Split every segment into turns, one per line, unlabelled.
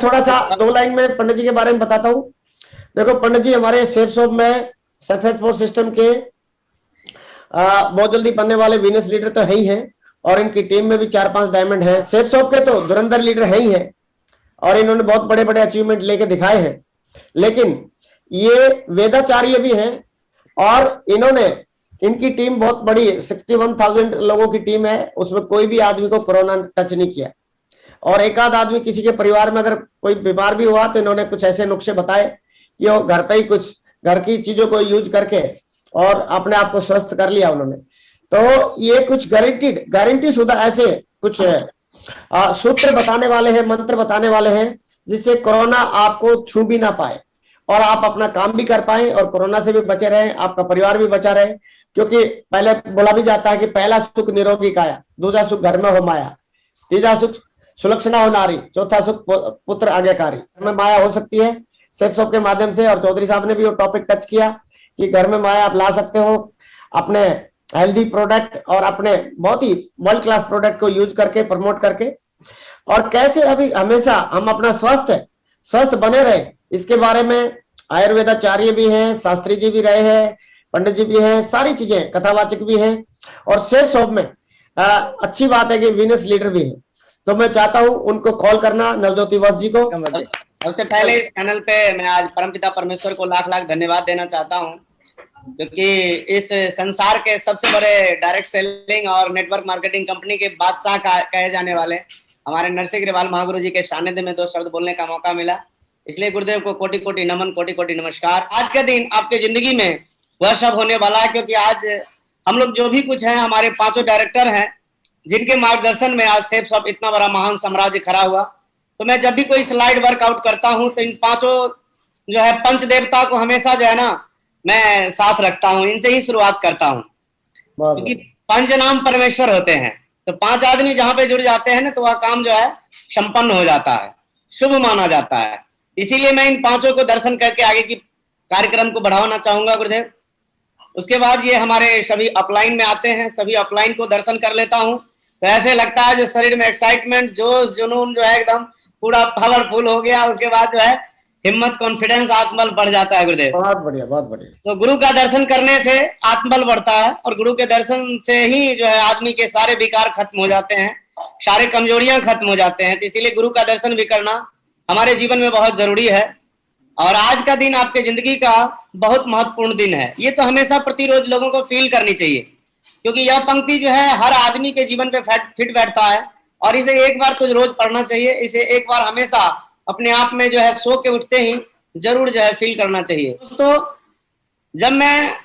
थोड़ा सा 2 लाइन में पंडित जी के बारे में बताता हूँ। देखो पंडित जी हमारे सेफ शॉप में सक्सेसफुल सिस्टम के बहुत जल्दी बनने वाले विनर्स लीडर तो है ही है, और इनकी टीम में भी 4-5 डायमंड है। सेफ शॉप के तो धुरंधर लीडर है ही है, और इन्होंने बहुत बड़े बड़े अचीवमेंट लेके दिखाए हैं। लेकिन ये वेदाचार्य भी हैं, और इन्होंने, इनकी टीम बहुत बड़ी है, 61,000 लोगों की टीम है, उसमें कोई भी आदमी को कोरोना टच नहीं किया। और एक आध आदमी किसी के परिवार में अगर कोई बीमार भी हुआ तो इन्होंने कुछ ऐसे नुस्खे बताए कि वो घर पे ही कुछ घर की चीजों को यूज करके और अपने आप को स्वस्थ कर लिया उन्होंने। तो ये कुछ गारंटी शुदा ऐसे कुछ सूत्र बताने वाले हैं, मंत्र बताने वाले हैं, जिससे कोरोना आपको छू भी ना पाए और आप अपना काम भी कर पाए और कोरोना से भी बचे रहे, आपका परिवार भी बचा रहे। क्योंकि पहले बोला भी जाता है कि पहला सुख निरोगी काया, दूसरा सुख घर में हो माया, तीसरा सुख सुलक्षणा हो नारी, चौथा सुख पुत्र आज्ञाकारी। में माया हो सकती है सेफ शॉप के माध्यम से, और चौधरी साहब ने भी वो टॉपिक टच किया कि घर में माया आप ला सकते हो अपने हेल्दी प्रोडक्ट और अपने बहुत ही वर्ल्ड क्लास प्रोडक्ट को यूज करके, प्रमोट करके, और कैसे अभी हमेशा हम अपना स्वस्थ बने रहे, इसके बारे में आयुर्वेदाचार्य भी हैं, शास्त्री जी भी रहे हैं, पंडित जी भी हैं, सारी चीजें कथावाचक भी हैं, और सेफ शॉप में अच्छी बात है कि विनर्स लीडर भी है। तो मैं चाहता हूं उनको कॉल करना, नवज्योति वत्स जी को।
सबसे पहले इस चैनल पे मैं आज परमपिता परमेश्वर को लाख लाख धन्यवाद देना चाहता हूं, क्योंकि इस संसार के सबसे बड़े डायरेक्ट सेलिंग और नेटवर्क मार्केटिंग कंपनी के बादशाह कहे जाने वाले हमारे नरसिंह अग्रवाल महागुरु जी के सानिध्य में 2 शब्द बोलने का मौका मिला। इसलिए गुरुदेव को कोटि कोटि नमन, कोटि कोटि नमस्कार। आज के दिन आपके जिंदगी में वह सब होने वाला है, क्योंकि आज हम लोग जो भी कुछ है, हमारे 5 डायरेक्टर हैं जिनके मार्गदर्शन में आज सेफ शॉप इतना बड़ा महान साम्राज्य खड़ा हुआ। तो मैं जब भी कोई स्लाइड वर्कआउट करता हूं तो इन 5 जो है पंच देवता को हमेशा जो है ना मैं साथ रखता हूं, इनसे ही शुरुआत करता हूं, क्योंकि पंच नाम परमेश्वर होते हैं। तो 5 आदमी जहां पे जुड़ जाते हैं ना तो वह काम जो है संपन्न हो जाता है, शुभ माना जाता है। इसीलिए मैं इन 5 को दर्शन करके आगे की कार्यक्रम को बढ़ाना चाहूंगा गुरुदेव। उसके बाद ये हमारे सभी अपलाइन में आते हैं, सभी अपलाइन को दर्शन कर लेता हूं तो ऐसे लगता है जो शरीर में एक्साइटमेंट, जोश, जुनून जो है एकदम पूरा पावरफुल हो गया। उसके बाद जो है हिम्मत, कॉन्फिडेंस, आत्मबल बढ़ जाता है गुरुदेव।
बहुत बढ़िया, बहुत बढ़िया।
तो गुरु का दर्शन करने से आत्मबल बढ़ता है, और गुरु के दर्शन से ही जो है आदमी के सारे विकार खत्म हो जाते हैं, सारे कमजोरियां खत्म हो जाते हैं। तो इसीलिए गुरु का दर्शन भी करना हमारे जीवन में बहुत जरूरी है। और आज का दिन आपके जिंदगी का बहुत महत्वपूर्ण दिन है, ये तो हमेशा प्रतिरोज लोगों को फील करनी चाहिए, क्योंकि यह पंक्ति जो है हर आदमी के जीवन पे फिट बैठता है, और इसे एक बार तो रोज पढ़ना चाहिए। इसे एक बार हमेशा अपने आप में जो है सो के उठते ही जरूर जो है फील करना चाहिए। दोस्तों, जब मैं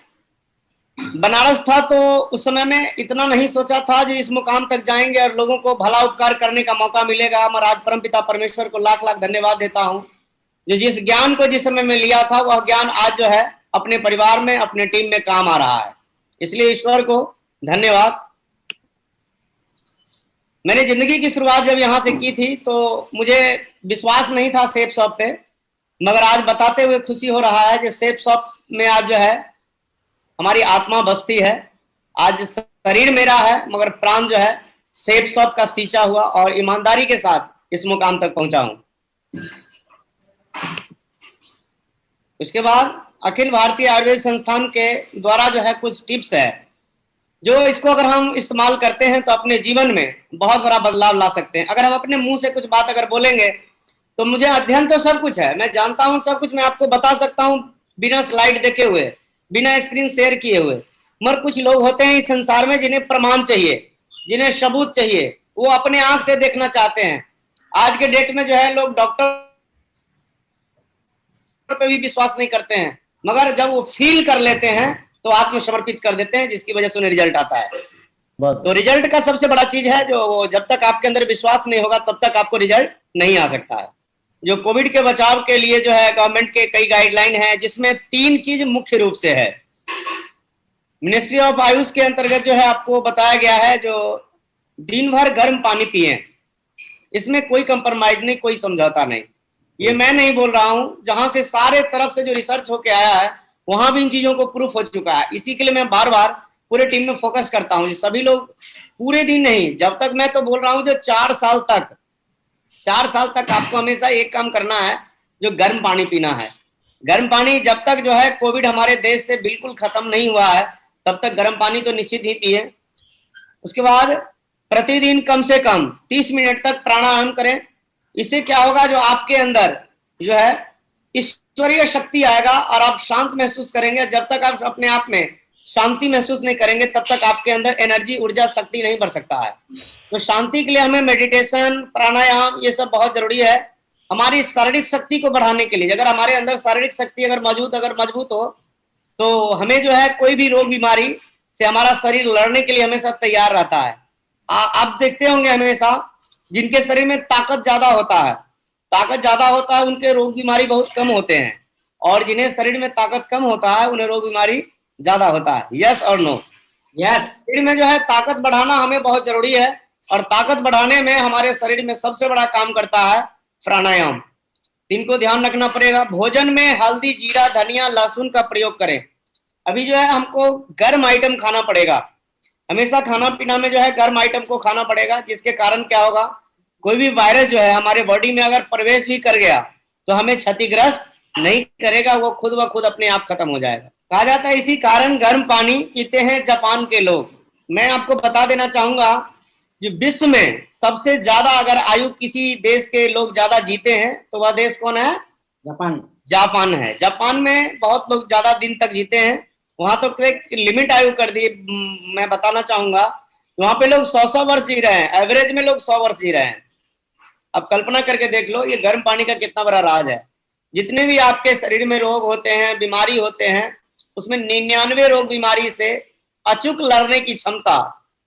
बनारस था तो उस समय में इतना नहीं सोचा था कि इस मुकाम तक जाएंगे और लोगों को भला उपकार करने का मौका मिलेगा। मैं आज परमपिता परमेश्वर को लाख लाख धन्यवाद देता हूँ, जो जिस ज्ञान को जिस समय में लिया था वह ज्ञान आज जो है अपने परिवार में, अपने टीम में काम आ रहा है। इसलिए ईश्वर को धन्यवाद। मैंने जिंदगी की शुरुआत जब यहाँ से की थी तो मुझे विश्वास नहीं था सेफ शॉप पे, मगर आज बताते हुए खुशी हो रहा है कि सेफ शॉप में आज जो है हमारी आत्मा बसती है। आज शरीर मेरा है मगर प्राण जो है सेफ शॉप का सींचा हुआ और ईमानदारी के साथ इस मुकाम तक पहुंचा हूं। उसके बाद अखिल भारतीय आयुर्वेद संस्थान के द्वारा जो है कुछ टिप्स है, जो इसको अगर हम इस्तेमाल करते हैं तो अपने जीवन में बहुत बड़ा बदलाव ला सकते हैं। अगर हम अपने मुंह से कुछ बात अगर बोलेंगे तो मुझे अध्ययन तो सब कुछ है, मैं जानता हूं सब कुछ, मैं आपको बता सकता हूं बिना स्लाइड देखे हुए, बिना स्क्रीन शेयर किए हुए। मगर कुछ लोग होते हैं इस संसार में जिन्हें प्रमाण चाहिए, जिन्हें सबूत चाहिए, वो अपने आंख से देखना चाहते हैं। आज के डेट में जो है लोग डॉक्टर पे भी विश्वास नहीं करते हैं, मगर जब वो फील कर लेते हैं तो आत्मसमर्पित कर देते हैं, जिसकी वजह से उन्हें रिजल्ट आता है। तो रिजल्ट का सबसे बड़ा चीज है जो जब तक आपके अंदर विश्वास नहीं होगा तब तक आपको रिजल्ट नहीं आ सकता है। जो कोविड के बचाव के लिए जो है गवर्नमेंट के कई गाइडलाइन है, जिसमें 3 चीज मुख्य रूप से है। मिनिस्ट्री ऑफ आयुष के अंतर्गत जो है आपको बताया गया है जो दिन भर गर्म पानी पिए, इसमें कोई कंप्रोमाइज नहीं, कोई समझौता नहीं। ये मैं नहीं बोल रहा हूं, जहां से सारे तरफ से जो रिसर्च होके आया है वहां भी इन चीजों को प्रूफ हो चुका है। इसी के लिए मैं बार बार पूरे टीम में फोकस करता हूं, सभी लोग पूरे दिन नहीं, जब तक मैं तो बोल रहा हूं जो 4 साल तक 4 साल तक आपको हमेशा एक काम करना है, जो गर्म पानी पीना है। गर्म पानी जब तक जो है कोविड हमारे देश से बिल्कुल खत्म नहीं हुआ है, तब तक गर्म पानी तो निश्चित ही पिए। उसके बाद प्रतिदिन कम से कम 30 मिनट तक प्राणायाम करें। इससे क्या होगा, जो आपके अंदर जो है ईश्वरीय शक्ति आएगा और आप शांत महसूस करेंगे। जब तक आप अपने आप में शांति महसूस नहीं करेंगे, तब तक आपके अंदर एनर्जी, ऊर्जा, शक्ति नहीं बढ़ सकता है। तो शांति के लिए हमें मेडिटेशन, प्राणायाम, ये सब बहुत जरूरी है हमारी शारीरिक शक्ति को बढ़ाने के लिए। अगर हमारे अंदर शारीरिक शक्ति अगर मजबूत हो, तो हमें जो है कोई भी रोग बीमारी से हमारा शरीर लड़ने के लिए हमेशा तैयार रहता है। आप देखते होंगे हमेशा जिनके शरीर में ताकत ज्यादा होता है उनके रोग बीमारी बहुत कम होते हैं, और जिन्हें शरीर में ताकत कम होता है उन्हें रोग बीमारी ज्यादा होता है। यस और नो? यस। शरीर में जो है ताकत बढ़ाना हमें बहुत जरूरी है, और ताकत बढ़ाने में हमारे शरीर में सबसे बड़ा काम करता है प्राणायाम। इनको ध्यान रखना पड़ेगा। भोजन में हल्दी, जीरा, धनिया, लहसुन का प्रयोग करें। अभी जो है हमको गर्म आइटम खाना पड़ेगा। हमेशा खाना पीना में जो है गर्म आइटम को खाना पड़ेगा, जिसके कारण क्या होगा, कोई भी वायरस जो है हमारे बॉडी में अगर प्रवेश भी कर गया तो हमें क्षतिग्रस्त नहीं करेगा, वो खुद ब खुद अपने आप खत्म हो जाएगा। कहा जाता है इसी कारण गर्म पानी पीते हैं जापान के लोग। मैं आपको बता देना चाहूंगा, जो विश्व में सबसे ज्यादा अगर आयु किसी देश के लोग ज्यादा जीते हैं तो वह देश कौन है? जापान है। जापान में बहुत लोग ज्यादा दिन तक जीते हैं। वहां तो एक लिमिट आयु कर दी। मैं बताना चाहूंगा, वहां पे लोग 100 वर्ष जी रहे हैं, एवरेज में लोग 100 वर्ष जी रहे हैं। अब कल्पना करके देख लो, ये गर्म पानी का कितना बड़ा राज है। जितने भी आपके शरीर में रोग होते हैं, बीमारी होते हैं, उसमें 99 रोग बीमारी से अचूक लड़ने की क्षमता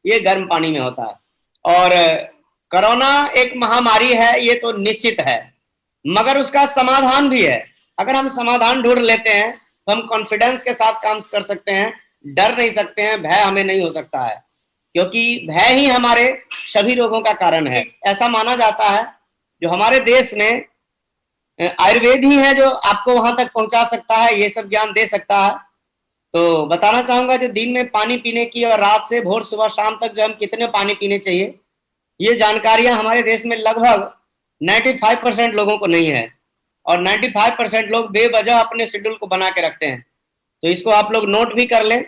ये गर्म पानी में होता है। और कोरोना एक महामारी है, ये तो निश्चित है, मगर उसका समाधान भी है। अगर हम समाधान ढूंढ लेते हैं तो हम कॉन्फिडेंस के साथ काम कर सकते हैं, डर नहीं सकते हैं, भय हमें नहीं हो सकता है, क्योंकि भय ही हमारे सभी रोगों का कारण है। ऐसा माना जाता है जो हमारे देश में आयुर्वेद ही है जो आपको वहां तक पहुंचा सकता है, ये सब ज्ञान दे सकता है। तो बताना चाहूंगा, जो दिन में पानी पीने की और रात से भोर, सुबह, शाम तक जो हम कितने पानी पीने चाहिए, ये जानकारियां हमारे देश में लगभग 95% लोगों को नहीं है, और 95% लोग बेवजह अपने शेड्यूल को बना के रखते हैं। तो इसको आप लोग नोट भी कर लें,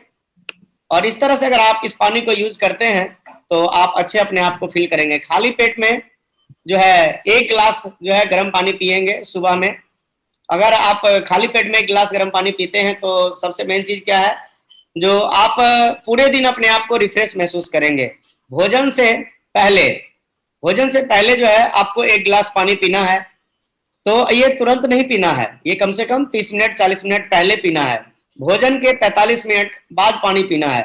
और इस तरह से अगर आप इस पानी को यूज करते हैं तो आप अच्छे अपने आप को फील करेंगे। खाली पेट में जो है 1 गिलास जो है गर्म पानी पिएंगे सुबह में। अगर आप खाली पेट में 1 गिलास गर्म पानी पीते हैं तो सबसे मेन चीज क्या है, जो आप पूरे दिन अपने आप को रिफ्रेश महसूस करेंगे। भोजन से पहले जो है आपको 1 गिलास पानी पीना है। तो ये तुरंत नहीं पीना है, ये कम से कम 30 मिनट 40 मिनट पहले पीना है। भोजन के 45 मिनट बाद पानी पीना है।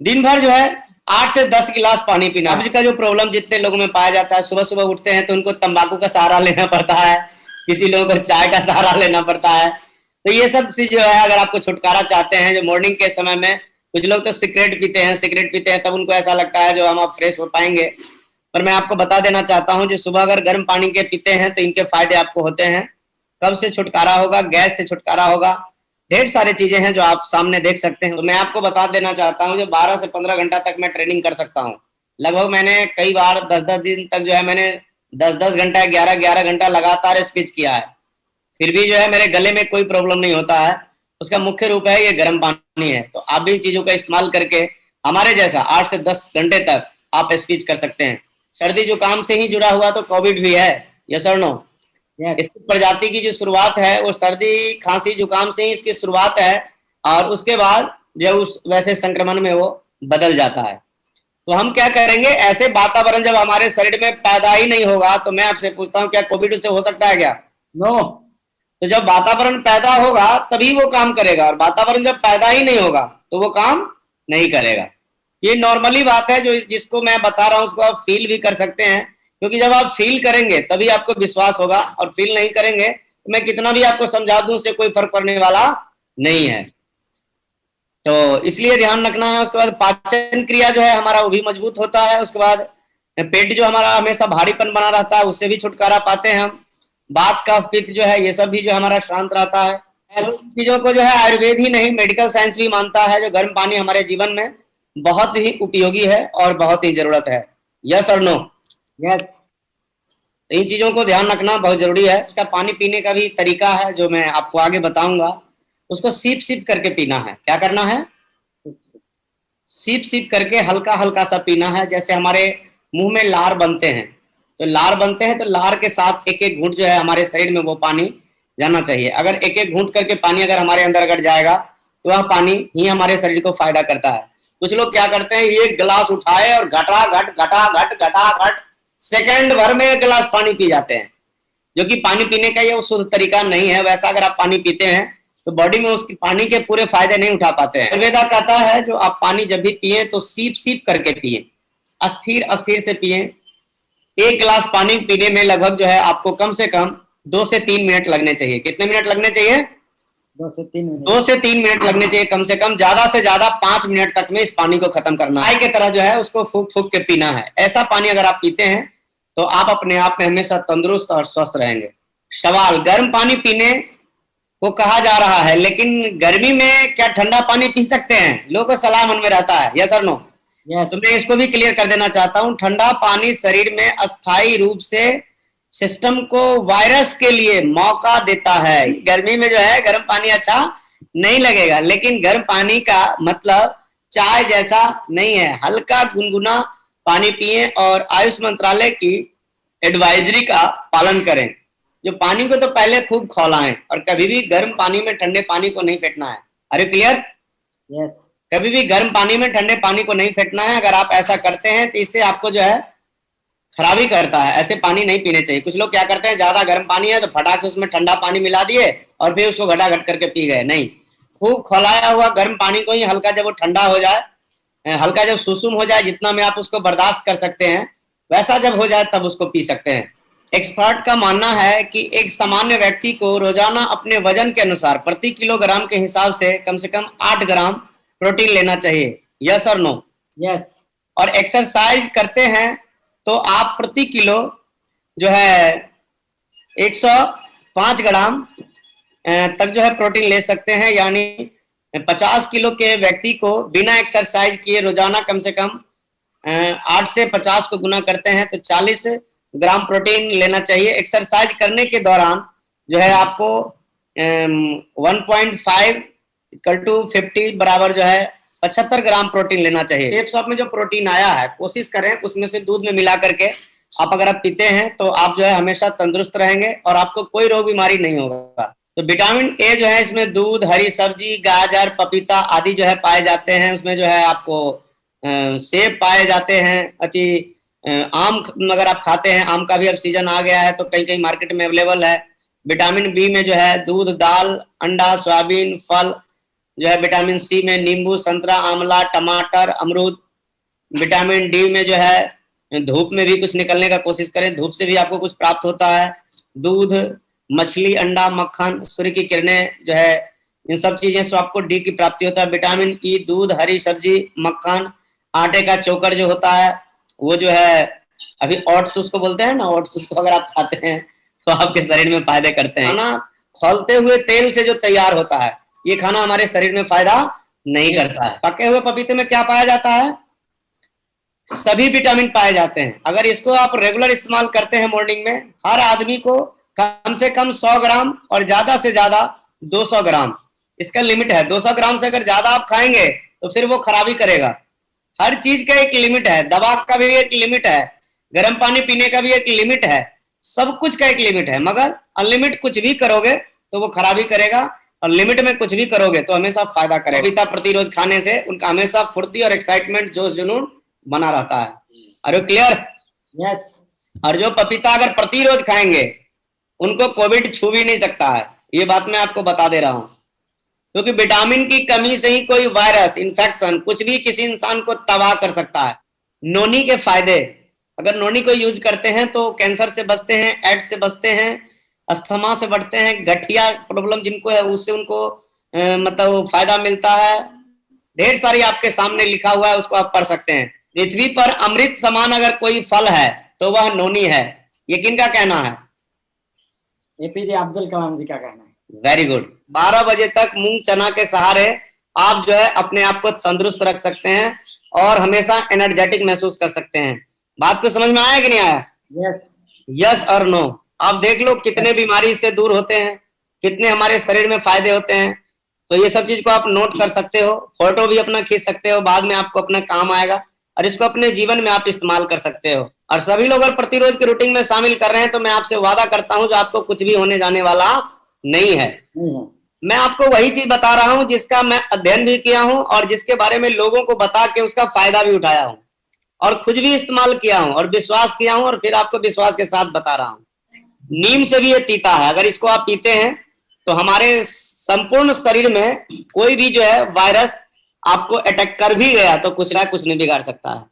दिन भर जो है 8 से 10 गिलास पानी पीना। कब्ज का जो प्रॉब्लम जितने लोगों में पाया जाता है, सुबह सुबह उठते हैं तो उनको तंबाकू का सहारा लेना पड़ता है, किसी लोगों को चाय का सहारा लेना पड़ता है। तो ये सब चीज जो है, अगर आपको छुटकारा चाहते हैं, जो मॉर्निंग के समय में कुछ लोग तो सिगरेट पीते हैं, तब उनको ऐसा लगता है जो हम आप फ्रेश हो पाएंगे। पर मैं आपको बता देना चाहता हूं, जो सुबह अगर गर्म पानी के पीते हैं तो इनके फायदे आपको होते हैं। कब्ज से छुटकारा होगा, गैस से छुटकारा होगा, ढेर सारी चीजें हैं जो आप सामने देख सकते हैं। तो मैं आपको बता देना चाहता हूं, जो 12 से 15 घंटा तक मैं ट्रेनिंग कर सकता हूं। लगभग मैंने कई बार 10-10 दिन तक जो है मैंने 10-10 घंटा, 11-11 घंटा लगातार स्पीच किया है, फिर भी जो है मेरे गले में कोई प्रॉब्लम नहीं होता है। उसका मुख्य रूप है ये गर्म पानी है। तो आप भी इन चीजों का इस्तेमाल करके हमारे जैसा 8 से 10 घंटे तक आप स्पीच कर सकते हैं। सर्दी जुकाम से ही जुड़ा हुआ तो कोविड भी है, यस और नो? इस प्रजाति की जो शुरुआत है वो सर्दी, खांसी, जुकाम से ही इसकी शुरुआत है, और उसके बाद जो उस वैसे संक्रमण में वो बदल जाता है। तो हम क्या करेंगे, ऐसे वातावरण जब हमारे शरीर में पैदा ही नहीं होगा, तो मैं आपसे पूछता हूँ, क्या कोविड उससे हो सकता है क्या? नो। तो जब वातावरण पैदा होगा तभी वो काम करेगा, और वातावरण जब पैदा ही नहीं होगा तो वो काम नहीं करेगा। ये नॉर्मली बात है, जो जिसको मैं बता रहा हूँ उसको आप फील भी कर सकते हैं, क्योंकि जब आप फील करेंगे तभी आपको विश्वास होगा, और फील नहीं करेंगे तो मैं कितना भी आपको समझा दूं उससे कोई फर्क पड़ने वाला नहीं है। तो इसलिए ध्यान रखना है। उसके बाद पाचन क्रिया जो है हमारा वो भी मजबूत होता है। उसके बाद पेट जो हमारा हमेशा भारीपन बना रहता है उससे भी छुटकारा पाते हैं हम। बात का पित्त जो है ये सब भी जो हमारा शांत रहता है। चीजों को जो है आयुर्वेद ही नहीं मेडिकल साइंस भी मानता है, जो गर्म पानी हमारे जीवन में बहुत ही उपयोगी है और बहुत ही जरूरत है। यस और नो? यस। तो इन चीजों को ध्यान रखना बहुत जरूरी है। इसका पानी पीने का भी तरीका है जो मैं आपको आगे बताऊंगा। उसको सीप सीप करके पीना है। क्या करना है? सीप सीप करके हल्का हल्का सा पीना है। जैसे हमारे मुंह में लार बनते हैं, तो लार बनते हैं तो लार के साथ एक एक घूंट जो है हमारे शरीर में वो पानी जाना चाहिए। अगर एक एक घूंट करके पानी अगर हमारे अंदर अगर जाएगा तो वह पानी ही हमारे शरीर को फायदा करता है। कुछ लोग क्या करते हैं, एक गिलास उठाए और घटा घट सेकंड भर में एक गिलास पानी पी जाते हैं, जो कि पानी पीने का ये वो शुद्ध तरीका नहीं है। वैसा अगर आप पानी पीते हैं तो बॉडी में उसकी पानी के पूरे फायदे नहीं उठा पाते हैं। आयुर्वेदा कहता है जो आप पानी जब भी पिए तो सीप सीप करके पिए, अस्थिर अस्थिर से पिए। एक गिलास पानी पीने में लगभग जो है आपको कम से कम 2 से 3 मिनट लगने चाहिए। कितने मिनट लगने चाहिए? 2 से 3 मिनट लगने चाहिए कम से कम। ज्यादा से ज्यादा 5 मिनट तक में इस पानी को खत्म करना है। चाय की तरह जो है उसको फूक फूक के पीना है। ऐसा पानी अगर आप पीते हैं तो आप अपने आप में हमेशा तंदुरुस्त और स्वस्थ रहेंगे। सवाल, गर्म पानी पीने को कहा जा रहा है, लेकिन गर्मी में क्या ठंडा पानी पी सकते हैं? लोगों को सलाह मन में रहता है, यस और नो? तो मैं इसको भी क्लियर कर देना चाहता हूं। ठंडा पानी शरीर में अस्थायी रूप से सिस्टम को वायरस के लिए मौका देता है। गर्मी में जो है गर्म पानी अच्छा नहीं लगेगा, लेकिन गर्म पानी का मतलब चाय जैसा नहीं है। हल्का गुनगुना पानी पिए और आयुष मंत्रालय की एडवाइजरी का पालन करें। जो पानी को तो पहले खूब खौलाएं और कभी भी गर्म पानी में ठंडे पानी को नहीं फेंटना है। अरे क्लियर?
यस।
कभी भी गर्म पानी में ठंडे पानी को नहीं फेंटना है। अगर आप ऐसा करते हैं तो इससे आपको जो है खराबी करता है। ऐसे पानी नहीं पीने चाहिए। कुछ लोग क्या करते हैं, ज्यादा गर्म पानी है तो फटाक से उसमें ठंडा पानी मिला दिए और फिर उसको घटा घट करके पी गए। नहीं, खूब खौलाया हुआ गर्म पानी को ही हल्का जब वो ठंडा हो जाए, हल्का जब सुसुम हो जाए, जितना में आप उसको बर्दाश्त कर सकते हैं, वैसा जब हो जाए तब उसको पी सकते हैं। एक्सपर्ट का मानना है कि एक सामान्य व्यक्ति को रोजाना अपने वजन के अनुसार प्रति किलोग्राम के हिसाब से कम 8 ग्राम प्रोटीन लेना चाहिए। यस और नो?
यस।
और एक्सरसाइज करते हैं तो आप प्रति किलो जो है 105 ग्राम तक जो है प्रोटीन ले सकते हैं। यानी 50 किलो के व्यक्ति को बिना एक्सरसाइज किए रोजाना कम से कम 8 से 50 को गुना करते हैं तो 40 ग्राम प्रोटीन लेना चाहिए। एक्सरसाइज करने के दौरान जो है आपको 1.5 इक्वल टू 50 बराबर जो है 75 ग्राम प्रोटीन लेना चाहिए। शेप शॉप में जो प्रोटीन आया है कोशिश करें उसमें से दूध में मिला करके आप अगर आप पीते हैं तो आप जो है हमेशा तंदुरुस्त रहेंगे और आपको कोई रोग बीमारी नहीं होगा। तो विटामिन ए जो है इसमें दूध, हरी सब्जी, गाजर, पपीता आदि जो है पाए जाते हैं। उसमें जो है आपको सेब पाए जाते हैं। आम अगर आप खाते हैं, आम का भी अब सीजन आ गया है तो कहीं कहीं मार्केट में अवेलेबल है। विटामिन बी में जो है दूध, दाल, अंडा, सोयाबीन, फल जो है। विटामिन सी में नींबू, संतरा, आंवला, टमाटर, अमरूद। विटामिन डी में जो है धूप में भी कुछ निकलने का कोशिश करें, धूप से भी आपको कुछ प्राप्त होता है। दूध, मछली, अंडा, मक्खन, सूर्य की किरणें जो है, इन सब चीजें से आपको डी की प्राप्ति होता है। विटामिन ई, दूध, हरी सब्जी, मक्खन, आटे का चोकर जो होता है वो जो है, अभी ओट्स उसको बोलते हैं ना, ओट्स उसको अगर आप खाते हैं तो आपके शरीर में फायदे करते हैं। खाना खौलते हुए तेल से जो तैयार होता है ये खाना हमारे शरीर में फायदा नहीं करता है। पके हुए पपीते में क्या पाया जाता है? सभी विटामिन पाए जाते हैं। अगर इसको आप रेगुलर इस्तेमाल करते हैं मॉर्निंग में, हर आदमी को कम से कम 100 ग्राम और ज्यादा से ज्यादा 200 ग्राम, इसका लिमिट है। 200 ग्राम से अगर ज्यादा आप खाएंगे तो फिर वो खराबी करेगा। हर चीज का एक लिमिट है। दवा का भी एक लिमिट है, गर्म पानी पीने का भी एक लिमिट है, सब कुछ का एक लिमिट है। मगर अनलिमिट कुछ भी करोगे तो वो खराबी करेगा और लिमिट में कुछ भी करोगे तो हमेशा फायदा करेगा। पपीता प्रतिरोज खाने से उनका हमेशा फुर्ती और एक्साइटमेंट, जोश जुनून बना रहता है। अरे क्लियर?
यस।
और जो पपीता अगर प्रतिरोज खाएंगे उनको कोविड छू भी नहीं सकता है। ये बात मैं आपको बता दे रहा हूं, क्योंकि विटामिन की कमी से ही कोई वायरस, इन्फेक्शन, कुछ भी किसी इंसान को तबाह कर सकता है। नोनी के फायदे, अगर नोनी को यूज करते हैं तो कैंसर से बचते हैं, एड्स से बचते हैं, अस्थमा से बचते हैं, गठिया प्रॉब्लम जिनको है उससे उनको मतलब फायदा मिलता है। ढेर सारी आपके सामने लिखा हुआ है, उसको आप पढ़ सकते हैं। पृथ्वी पर अमृत समान अगर कोई फल है तो वह नोनी है। ये किनका कहना है?
एपीजे अब्दुल कलाम जी का कहना है।
Very good. 12 बजे तक मूंग चना के सहारे आप जो है अपने आप को तंदुरुस्त रख सकते हैं और हमेशा एनर्जेटिक महसूस कर सकते हैं। बात को समझ में आया कि नहीं आया?
यस।
यस और नो। आप देख लो कितने बीमारी से दूर होते हैं, कितने हमारे शरीर में फायदे होते हैं। तो ये सब चीज को आप नोट कर सकते हो, फोटो भी अपना खींच सकते हो, बाद में आपको अपना काम आएगा और इसको अपने जीवन में आप इस्तेमाल कर सकते हो। और सभी लोग अगर प्रतिरोज के रूटीन में शामिल कर रहे हैं तो मैं आपसे वादा करता हूं जो आपको कुछ भी होने जाने वाला नहीं है। मैं आपको वही चीज बता रहा हूं जिसका मैं अध्ययन भी किया हूं और जिसके बारे में लोगों को बता के उसका फायदा भी उठाया हूं और खुद भी इस्तेमाल किया हूं और विश्वास किया हूं और फिर आपको विश्वास के साथ बता रहा हूं। नीम से भी ये तीता है, अगर इसको आप पीते हैं तो हमारे संपूर्ण शरीर में कोई भी जो है वायरस आपको अटैक कर भी गया तो कुछ ना कुछ नहीं बिगाड़ सकता है।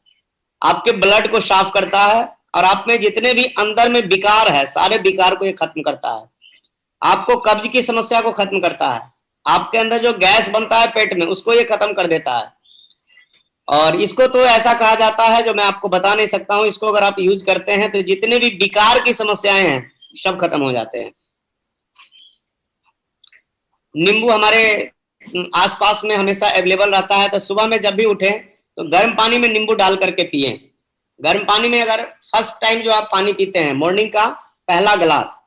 आपके ब्लड को साफ करता है और आप में जितने भी अंदर में विकार है सारे विकार को ये खत्म करता है। आपको कब्ज की समस्या को खत्म करता है, आपके अंदर जो गैस बनता है पेट में उसको ये खत्म कर देता है। और इसको तो ऐसा कहा जाता है जो मैं आपको बता नहीं सकता हूं, इसको अगर आप यूज करते हैं तो जितने भी विकार की समस्याएं हैं सब खत्म हो जाते हैं। नींबू हमारे आसपास में हमेशा अवेलेबल रहता है, तो सुबह में जब भी उठे तो गर्म पानी में नींबू डाल करके पिए। गर्म पानी में अगर फर्स्ट टाइम जो आप पानी पीते हैं मॉर्निंग का पहला गिलास,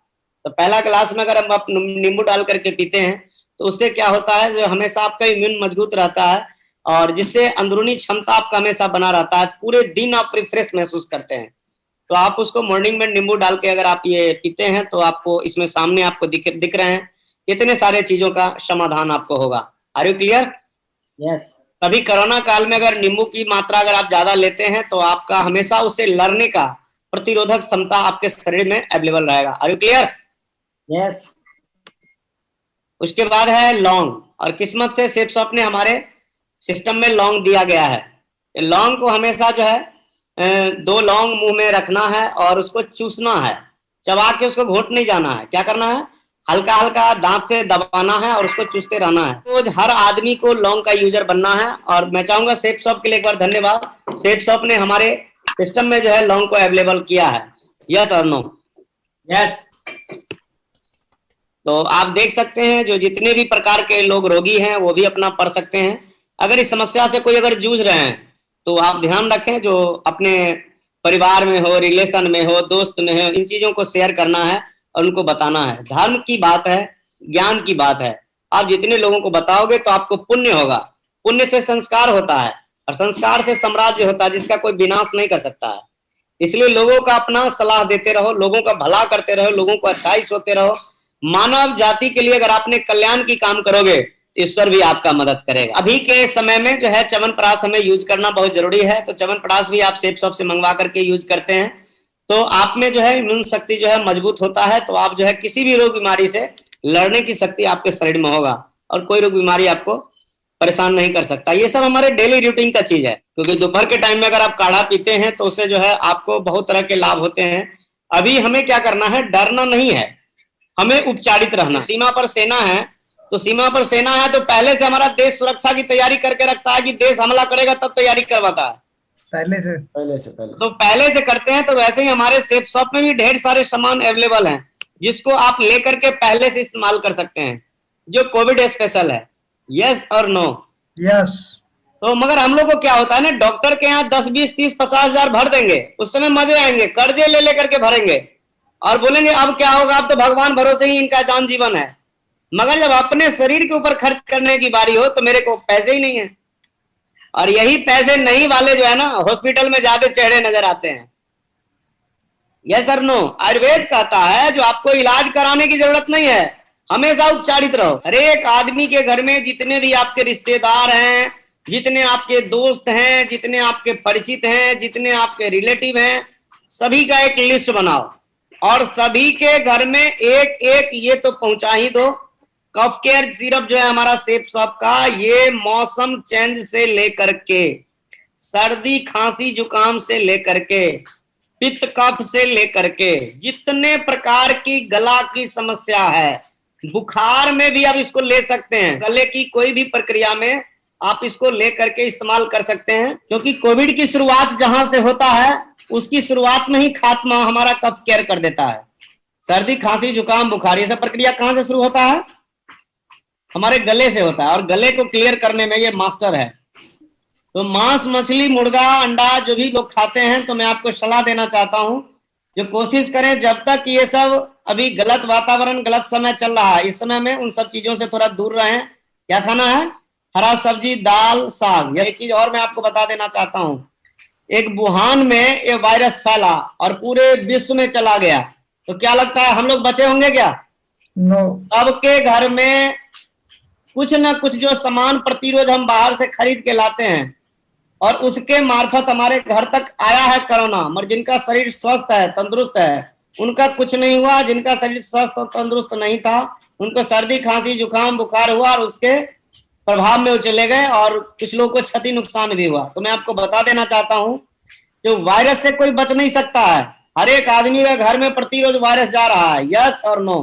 तो पहला गिलास में अगर आप नींबू डाल करके पीते हैं तो उससे क्या होता है जो हमेशा आपका इम्यून मजबूत रहता है और जिससे अंदरूनी क्षमता आपका हमेशा बना रहता है, पूरे दिन आप रिफ्रेश महसूस करते हैं। तो आप उसको मॉर्निंग में नींबू डाल के अगर आप ये पीते हैं तो आपको इसमें सामने आपको दिख रहे हैं इतने सारे चीजों का समाधान आपको होगा। Are you clear?
यस।
तभी कोरोना काल में अगर नींबू की मात्रा अगर आप ज्यादा लेते हैं तो आपका हमेशा उससे लड़ने का प्रतिरोधक क्षमता आपके शरीर में अवेलेबल रहेगा। Are you clear?
यस।
उसके बाद है लौंग, और किस्मत से सेफ शॉप ने हमारे सिस्टम में लौंग दिया गया है। लौंग को हमेशा जो है 2 लौंग मुंह में रखना है और उसको चूसना है, चबा के उसको घोट नहीं जाना है। क्या करना है? हल्का हल्का दांत से दबाना है और उसको चूसते रहना है। तो हर आदमी को लौंग का यूजर बनना है। और मैं चाहूंगा सेफ शॉप के लिए एक बार धन्यवाद। सेफ शॉप ने हमारे सिस्टम में जो है लौंग को अवेलेबल किया है। यस और नो?
यस।
तो आप देख सकते हैं जो जितने भी प्रकार के लोग रोगी हैं वो भी अपना पढ़ सकते हैं। अगर इस समस्या से कोई अगर जूझ रहे हैं तो आप ध्यान रखें, जो अपने परिवार में हो, रिलेशन में हो, दोस्त में हो, इन चीजों को शेयर करना है और उनको बताना है। धर्म की बात है, ज्ञान की बात है। आप जितने लोगों को बताओगे तो आपको पुण्य होगा। पुण्य से संस्कार होता है और संस्कार से साम्राज्य होता है जिसका कोई विनाश नहीं कर सकता है। इसलिए लोगों का अपना सलाह देते रहो, लोगों का भला करते रहो, लोगों को अच्छाई सोते रहो। मानव जाति के लिए अगर आपने कल्याण की काम करोगे ईश्वर भी आपका मदद करेगा। अभी के समय में जो है च्यवनप्राश हमें यूज करना बहुत जरूरी है। तो च्यवनप्राश भी आप सेफ शॉप से मंगवा करके यूज करते हैं तो आप में जो है इम्यून शक्ति जो है मजबूत होता है। तो आप जो है किसी भी रोग बीमारी से लड़ने की शक्ति आपके शरीर में होगा और कोई रोग बीमारी आपको परेशान नहीं कर सकता। ये सब हमारे डेली रूटीन का चीज है, क्योंकि दोपहर के टाइम में अगर आप काढ़ा पीते हैं तो उससे जो है आपको बहुत तरह के लाभ होते हैं। अभी हमें क्या करना है? डरना नहीं है, हमें उपचारित रहना। सीमा पर सेना है तो सीमा पर सेना है तो पहले से हमारा देश सुरक्षा की तैयारी करके रखता है कि देश हमला करेगा तब तैयारी करवाता है। पहले से तो पहले से करते हैं। तो वैसे ही हमारे सेफ शॉप में भी ढेर सारे सामान अवेलेबल हैं जिसको आप लेकर के पहले से इस्तेमाल कर सकते हैं, जो कोविड स्पेशल है। यस और नो?
यस।
तो मगर हम लोग को क्या होता है ना, डॉक्टर के यहाँ 10, 20, 30, 50 हजार भर देंगे, उस समय मजे आएंगे, कर्जे ले लेकर के भरेंगे और बोलेंगे अब क्या होगा, अब तो भगवान भरोसे ही इनका जान जीवन है। मगर जब अपने शरीर के ऊपर खर्च करने की बारी हो तो मेरे को पैसे ही नहीं है। और यही पैसे नहीं वाले जो है ना हॉस्पिटल में ज्यादा चेहरे नजर आते हैं। Yes sir no? आयुर्वेद कहता है जो आपको इलाज कराने की जरूरत नहीं है, हमेशा उपचारित रहो। हर एक आदमी के घर में जितने भी आपके रिश्तेदार हैं, जितने आपके दोस्त हैं, जितने आपके परिचित हैं, जितने आपके रिलेटिव हैं, सभी का एक लिस्ट बनाओ और सभी के घर में एक एक ये तो पहुंचा ही दो। कफ केयर सिरप जो है हमारा सेफ शॉप का, ये मौसम चेंज से लेकर के, सर्दी खांसी जुकाम से लेकर के, पित्त कफ से लेकर के, जितने प्रकार की गला की समस्या है, बुखार में भी आप इसको ले सकते हैं। गले की कोई भी प्रक्रिया में आप इसको लेकर के इस्तेमाल कर सकते हैं, क्योंकि कोविड की शुरुआत जहां से होता है उसकी शुरुआत में ही खात्मा हमारा कफ केयर कर देता है। सर्दी खांसी जुकाम बुखार ये सब प्रक्रिया कहां से शुरू होता है? हमारे गले से होता है और गले को क्लियर करने में ये मास्टर है। तो मांस मछली मुर्गा अंडा जो भी लोग खाते हैं तो मैं आपको सलाह देना चाहता हूं जो कोशिश करें जब तक ये सब अभी गलत वातावरण गलत समय चल रहा है, इस समय में उन सब चीजों से थोड़ा दूर रहें। क्या खाना है? हरा सब्जी, दाल, साग। यह चीज और मैं आपको बता देना चाहता हूं, एक वुहान में ये वायरस फैला और पूरे विश्व में चला गया, तो क्या लगता है हम लोग बचे होंगे क्या?
नो।
सबके घर में कुछ ना कुछ जो सामान प्रतिरोध हम बाहर से खरीद के लाते हैं और उसके मार्फत हमारे घर तक आया है कोरोना। मगर जिनका शरीर स्वस्थ है, तंदुरुस्त है, उनका कुछ नहीं हुआ। जिनका शरीर स्वस्थ और तंदुरुस्त नहीं था, उनको सर्दी, खांसी, जुकाम, बुखार हुआ और उसके प्रभाव में वो चले गए और कुछ लोगों को क्षति नुकसान भी हुआ। तो मैं आपको बता देना चाहता हूं, जो वायरस से कोई बच नहीं सकता है। हर एक आदमी का घर में प्रतिरोध वायरस जा रहा है। यस और नो?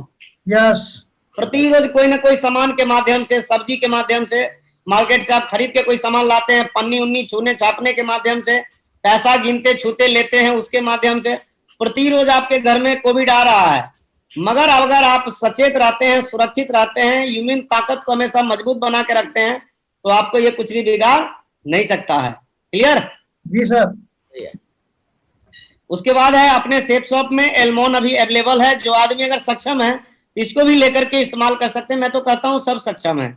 यस।
प्रतिरोध कोई ना कोई सामान के माध्यम से, सब्जी के माध्यम से, मार्केट से आप खरीद के कोई सामान लाते हैं, पन्नी उन्नी छूने छापने के माध्यम से, पैसा गिनते छूते लेते हैं, उसके माध्यम से प्रतिरोध आपके घर में कोविड आ रहा है। मगर अगर आप सचेत रहते हैं, सुरक्षित रहते हैं, इम्यून ताकत को हमेशा मजबूत बना के रखते हैं, तो आपको ये कुछ भी बिगाड़ नहीं सकता है। क्लियर?
जी सर।
उसके बाद है अपने सेफ शॉप में एल्मोन अभी अवेलेबल है। जो आदमी अगर सक्षम है तो इसको भी लेकर के इस्तेमाल कर सकते हैं। मैं तो कहता हूं सब सक्षम है,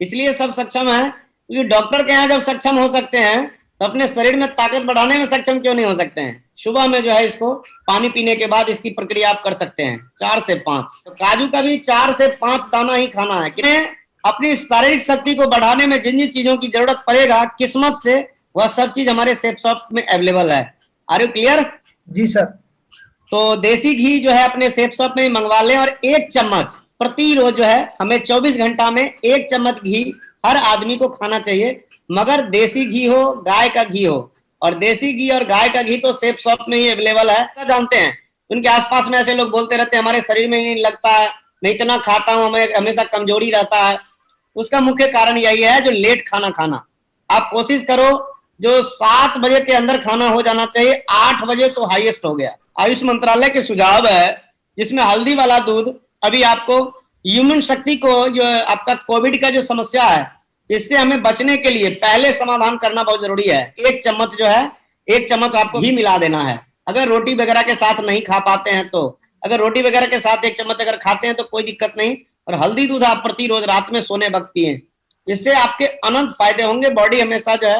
इसलिए सब सक्षम है क्योंकि डॉक्टर के यहाँ जब सक्षम हो सकते हैं तो अपने शरीर में ताकत बढ़ाने में सक्षम क्यों नहीं हो सकते हैं? सुबह में जो है इसको पानी पीने के बाद इसकी प्रक्रिया आप कर सकते हैं 4 से 5। तो काजू का भी 4 से 5 दाना ही खाना है। कि अपनी शारीरिक शक्ति को बढ़ाने में जिन जिन चीजों की जरूरत पड़ेगा किस्मत से, वह सब चीज हमारे सेफ शॉप में अवेलेबल है। Are you clear?
जी सर।
तो देसी घी जो है अपने सेफ शॉप में मंगवा लें और 1 चम्मच प्रति रोज जो है हमें 24 घंटा में 1 चम्मच घी हर आदमी को खाना चाहिए। मगर देसी घी हो, गाय का घी हो, और देसी घी और गाय का घी तो सेफ शॉप में ही अवेलेबल है। क्या जानते हैं? उनके आसपास में ऐसे लोग बोलते रहते हैं हमारे शरीर में नहीं लगता है, मैं इतना खाता हूं, हमें हमेशा कमजोरी रहता है। उसका मुख्य कारण यही है जो लेट खाना। आप कोशिश करो जो 7 बजे के अंदर खाना हो जाना चाहिए, 8 बजे तो हाईएस्ट हो गया। आयुष मंत्रालय के सुझाव है जिसमें हल्दी वाला दूध अभी आपको इम्यून शक्ति को, जो आपका कोविड का जो समस्या है, इससे हमें बचने के लिए पहले समाधान करना बहुत जरूरी है। 1 चम्मच जो है, 1 चम्मच आपको घी मिला देना है। अगर रोटी वगैरह के साथ नहीं खा पाते हैं तो, अगर रोटी वगैरह के साथ 1 चम्मच अगर खाते हैं तो कोई दिक्कत नहीं। और हल्दी दूध आप प्रतिरोज रात में सोने वक्त पिए, इससे आपके अनंत फायदे होंगे। बॉडी हमेशा जो है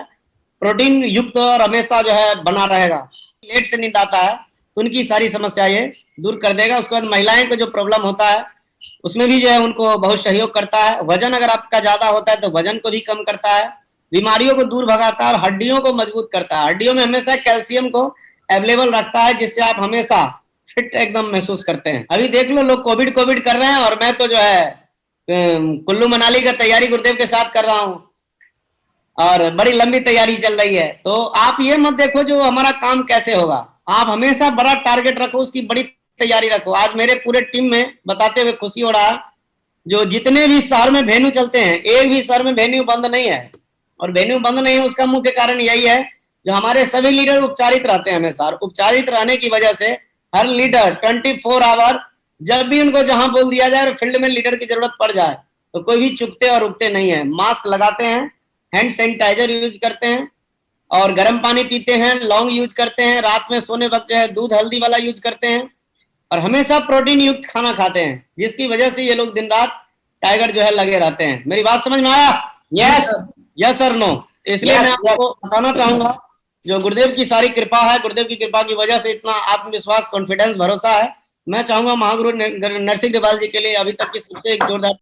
प्रोटीन युक्त और हमेशा जो है बना रहेगा। लेट से नींद आता है तो उनकी सारी समस्या ये दूर कर देगा। उसके बाद महिलाएं को जो प्रॉब्लम होता है उसमें भी जो है उनको बहुत सहयोग करता है। वजन अगर आपका ज्यादा होता है तो वजन को भी कम करता है, बीमारियों को दूर भगाता है और हड्डियों को मजबूत करता है। हड्डियों में हमेशा कैल्शियम को अवेलेबल रखता है, जिससे आप हमेशा फिट एकदम महसूस करते हैं। अभी देख लो लोग कोविड कर रहे हैं और मैं तो जो है कुल्लू मनाली का तैयारी गुरुदेव के साथ कर रहा हूं और बड़ी लंबी तैयारी चल रही है। तो आप ये मत देखो जो हमारा काम कैसे होगा, आप हमेशा बड़ा टारगेट रखो, उसकी बड़ी तैयारी रखो। आज मेरे पूरे टीम में बताते हुए खुशी हो रहा है, जो जितने भी शहर में वेन्यू चलते हैं, एक भी शहर में वेन्यू बंद नहीं है। और वेन्यू बंद नहीं है उसका मुख्य कारण यही है जो हमारे सभी लीडर उपचारित रहते हैं हमेशा। उपचारित रहने की वजह से हर लीडर 24 आवर, जब भी उनको जहां बोल दिया जाए फील्ड में लीडर की जरूरत पड़ जाए तो कोई भी चुकते और रुकते नहीं है। मास्क लगाते हैं, हैंड सैनिटाइजर यूज करते हैं और गर्म पानी पीते हैं, लौंग यूज करते हैं, रात में सोने वक्त जो है दूध हल्दी वाला यूज करते हैं और हमेशा प्रोटीन युक्त खाना खाते हैं, जिसकी वजह से ये लोग दिन रात टाइगर जो है लगे रहते हैं। मेरी बात समझ में आया? यस, यस और नो? इसलिए मैं आपको बताना चाहूंगा जो गुरुदेव की सारी कृपा है, गुरुदेव की कृपा की वजह से इतना आत्मविश्वास, कॉन्फिडेंस, भरोसा है। मैं चाहूंगा महागुरु नरसिंह देवाल जी के लिए अभी तक की सबसे एक जोरदार